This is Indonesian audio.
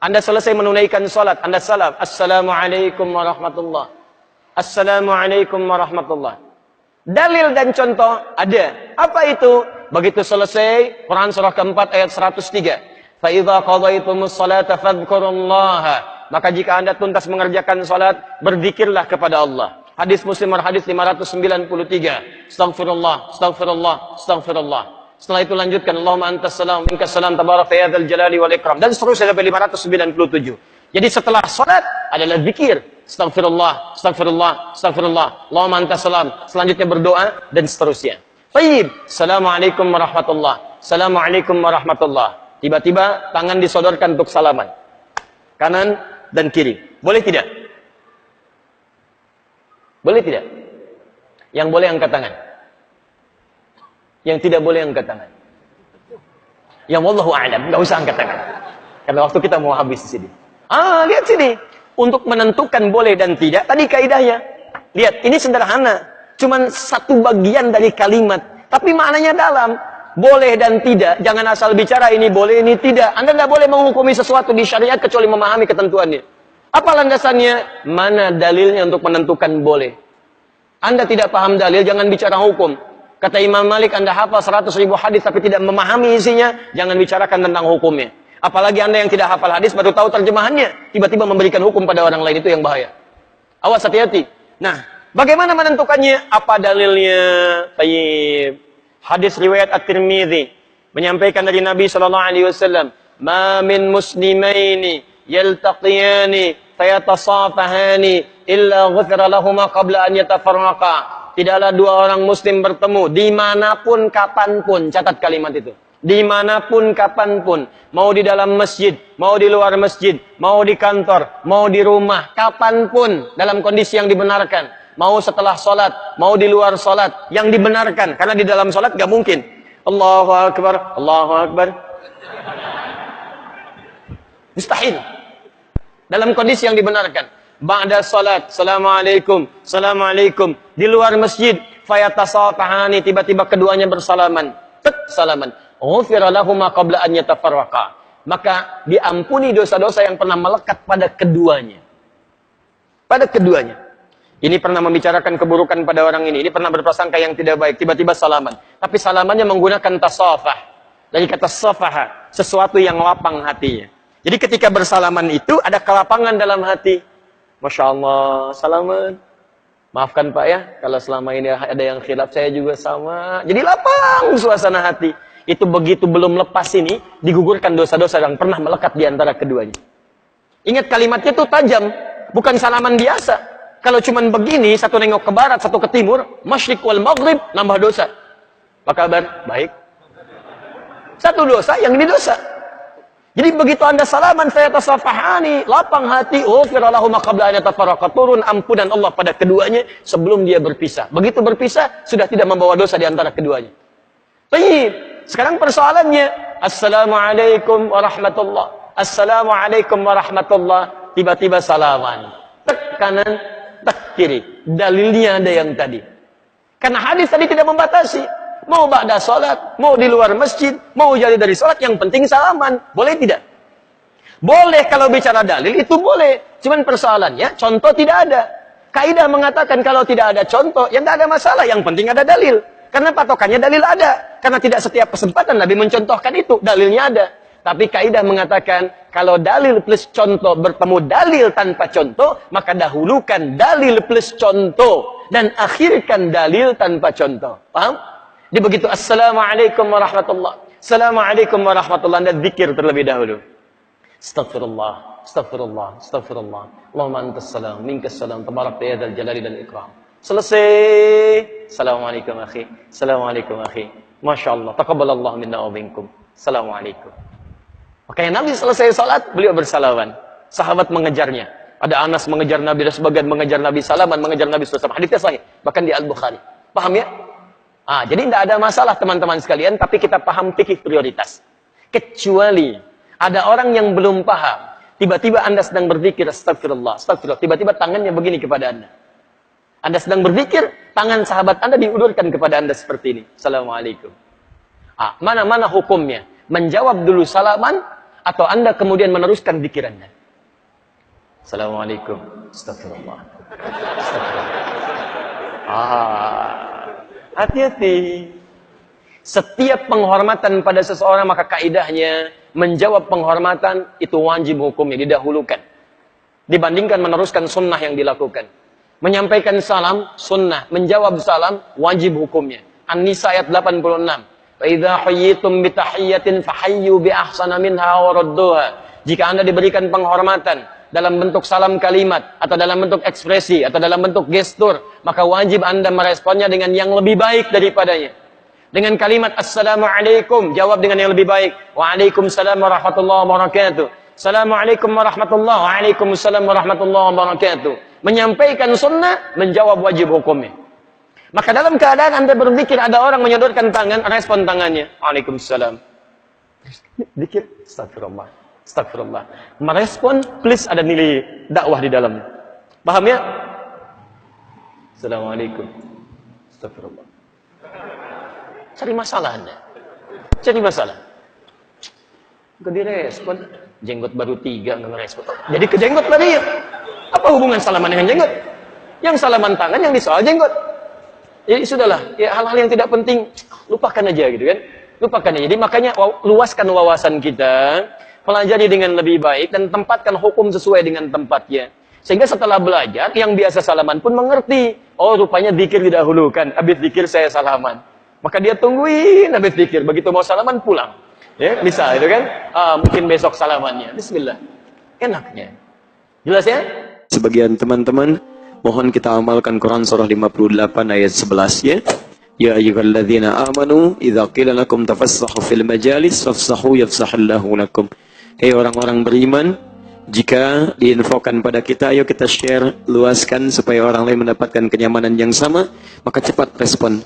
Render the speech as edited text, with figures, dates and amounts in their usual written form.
Anda selesai menunaikan salat, Anda salam, Assalamualaikum warahmatullah. Assalamualaikum warahmatullah. Dalil dan contoh ada. Apa itu? Begitu selesai, Quran surah keempat ayat 103. Fa idza qadaytumus salata fadhkurullaha. Maka jika Anda tuntas mengerjakan salat, berzikirlah kepada Allah. Hadis Muslim hadis 593. Astaghfirullah, astaghfirullah, astaghfirullah. Setelah itu lanjutkan, Allahumma antas salam, minkas salam, tabaraka ya dzal jalali wal ikram, dan seterusnya sampai 597. Jadi setelah salat adalah zikir, astaghfirullah, astaghfirullah, astaghfirullah, Allahumma antas salam, selanjutnya berdoa dan seterusnya. Baik, assalamualaikum warahmatullah, assalamualaikum warahmatullah. Tiba-tiba tangan disodorkan untuk salaman, kanan dan kiri. Boleh tidak? Boleh tidak? Yang boleh angkat tangan. Yang tidak boleh angkat tangan. Yang wallahu a'lam, enggak usah angkat tangan. Karena waktu kita mau habis di sini. Lihat sini. Untuk menentukan boleh dan tidak, tadi kaidahnya. Lihat, ini sederhana. Cuman satu bagian dari kalimat, tapi maknanya dalam. Boleh dan tidak, jangan asal bicara ini boleh, ini tidak. Anda tidak boleh menghukumi sesuatu di syariat kecuali memahami ketentuannya. Apa landasannya? Mana dalilnya untuk menentukan boleh? Anda tidak paham dalil, jangan bicara hukum. Kata Imam Malik, Anda hafal 100.000 hadis tapi tidak memahami isinya, jangan bicarakan tentang hukumnya. Apalagi Anda yang tidak hafal hadis baru tahu terjemahannya, tiba-tiba memberikan hukum pada orang lain, itu yang bahaya. Awas, hati-hati. Nah, bagaimana menentukannya? Apa dalilnya? Baik. Hadis riwayat At-Tirmidzi menyampaikan dari Nabi sallallahu alaihi wasallam, "Ma min muslimaini yaltaqiyani fayatasafahani illa ghufira lahumā qabla an yatafarraqa." Tidaklah dua orang muslim bertemu dimanapun kapanpun. Catat kalimat itu. Dimanapun kapanpun. Mau di dalam masjid, mau di luar masjid, mau di kantor, mau di rumah, kapanpun dalam kondisi yang dibenarkan. Mau setelah sholat, mau di luar sholat, yang dibenarkan. Karena di dalam sholat gak mungkin. Allahu Akbar, Allahu Akbar. Mustahil. Dalam kondisi yang dibenarkan. Ba'da salat, Assalamualaikum, Assalamualaikum. Di luar masjid, fayatasafahani, tiba-tiba keduanya bersalaman. Salaman. Ghufira lahumā qabla an yatafarraqa. Maka diampuni dosa-dosa yang pernah melekat pada keduanya. Pada keduanya. Ini pernah membicarakan keburukan pada orang ini pernah berprasangka yang tidak baik, tiba-tiba salaman. Tapi salamannya menggunakan tasafah. Dari kata safaha, sesuatu yang lapang hatinya. Jadi ketika bersalaman itu ada kelapangan dalam hati. Masya Allah, salaman. Maafkan Pak ya, kalau selama ini ada yang khilaf, saya juga sama. Jadi lapang suasana hati. Itu begitu belum lepas ini, digugurkan dosa-dosa yang pernah melekat di antara keduanya. Ingat kalimatnya itu tajam, bukan salaman biasa. Kalau cuman begini, satu nengok ke barat, satu ke timur, masyriq wal maghrib, nambah dosa. Apa kabar? Baik. Satu dosa, yang ini dosa. Jadi begitu Anda salaman, fayatasafahani, lapang hati, ghufira lahumā qabla an yatafarraqa, turun ampunan Allah pada keduanya sebelum dia berpisah. Begitu berpisah, sudah tidak membawa dosa di antara keduanya. Baik, sekarang persoalannya, Assalamualaikum warahmatullah, Assalamualaikum warahmatullah, tiba-tiba salaman. Tek kanan, tek kiri. Dalilnya ada yang tadi. Karena hadis tadi tidak membatasi. Mau ba'da sholat, mau di luar masjid, mau jadi dari sholat, yang penting salaman. Boleh tidak? Boleh kalau bicara dalil, itu boleh. Cuman persoalannya, contoh tidak ada. Kaidah mengatakan kalau tidak ada contoh, ya tidak ada masalah. Yang penting ada dalil. Karena patokannya dalil ada. Karena tidak setiap kesempatan Nabi mencontohkan itu. Dalilnya ada. Tapi kaidah mengatakan, kalau dalil plus contoh bertemu dalil tanpa contoh, maka dahulukan dalil plus contoh. Dan akhirkan dalil tanpa contoh. Paham? Jadi begitu, Assalamualaikum warahmatullah, Assalamualaikum warahmatullah, Anda zikir terlebih dahulu. Astaghfirullah, astaghfirullah, astaghfirullah. Allahumma antas salam, minkas salam, tabarakta ya dzal jalali dan ikram. Selesai. Assalamualaikum akhi, Assalamualaikum akhi. Masya Allah, taqabbalallahu minna wa minkum. Assalamualaikum. Makanya Nabi selesai salat, beliau bersalaman. Sahabat mengejarnya. Ada Anas mengejar Nabi, dan sebagian mengejar Nabi, salaman mengejar Nabi SAW. Haditsnya sahih, bahkan di Al-Bukhari. Paham ya? Jadi tidak ada masalah teman-teman sekalian, tapi kita paham fikih prioritas. Kecuali ada orang yang belum paham, tiba-tiba Anda sedang berzikir, astagfirullah, astagfirullah, tiba-tiba tangannya begini kepada Anda. Anda sedang berzikir, tangan sahabat Anda diulurkan kepada Anda seperti ini. Assalamualaikum. Mana-mana hukumnya? Menjawab dulu salaman, atau Anda kemudian meneruskan zikir Anda. Assalamualaikum. Astagfirullah. Hati-hati. Setiap penghormatan pada seseorang maka kaidahnya menjawab penghormatan itu wajib hukumnya didahulukan dibandingkan meneruskan sunnah yang dilakukan. Menyampaikan salam sunnah, menjawab salam wajib hukumnya. An-Nisa ayat 86. Fa idza hayyitum bi tahiyyatin fahayyu bi ahsana minha wa radduha. Jika Anda diberikan penghormatan dalam bentuk salam kalimat atau dalam bentuk ekspresi atau dalam bentuk gestur, maka wajib Anda meresponnya dengan yang lebih baik daripadanya. Dengan kalimat assalamualaikum, jawab dengan yang lebih baik. Waalaikumsalam warahmatullahi wabarakatuh. Assalamualaikum warahmatullahi wabarakatuh. Waalaikumsalam warahmatullahi wabarakatuh. Menyampaikan sunnah, menjawab wajib hukumnya. Maka dalam keadaan Anda berzikir, ada orang menyodorkan tangan, respon tangannya. Waalaikumsalam. Zikir, astagfirullah. Astagfirullah. Merespon, please ada nilai dakwah di dalamnya. Paham ya? Assalamualaikum. Astagfirullah. Cari masalah Anda. Cari masalah. Gak direspon. Jenggot baru 3 nggak ngerespon. Jadi ke jenggot lari ya. Apa hubungan salaman dengan jenggot? Yang salaman tangan, yang disoal jenggot. Jadi sudahlah. Ya, hal-hal yang tidak penting lupakan aja gitu kan. Lupakan aja. Jadi makanya luaskan wawasan kita. Pelajari dengan lebih baik dan tempatkan hukum sesuai dengan tempatnya. Sehingga setelah belajar, yang biasa salaman pun mengerti. Oh, rupanya zikir didahulukan. Habis zikir saya salaman. Maka dia tungguin habis zikir. Begitu mau salaman pulang. Ya, bisa itu kan? Mungkin besok salamannya. Bismillah. Enaknya. Jelas ya? Sebagian teman-teman, mohon kita amalkan Quran surah 58 ayat 11 ya. Ya ayyuhalladzina amanu idza qila lakum tafassahu fil majalis fafsahu yafsahillahu lakum. Hei orang-orang beriman, jika diinfokan pada kita, ayo kita share, luaskan supaya orang lain mendapatkan kenyamanan yang sama, maka cepat respon.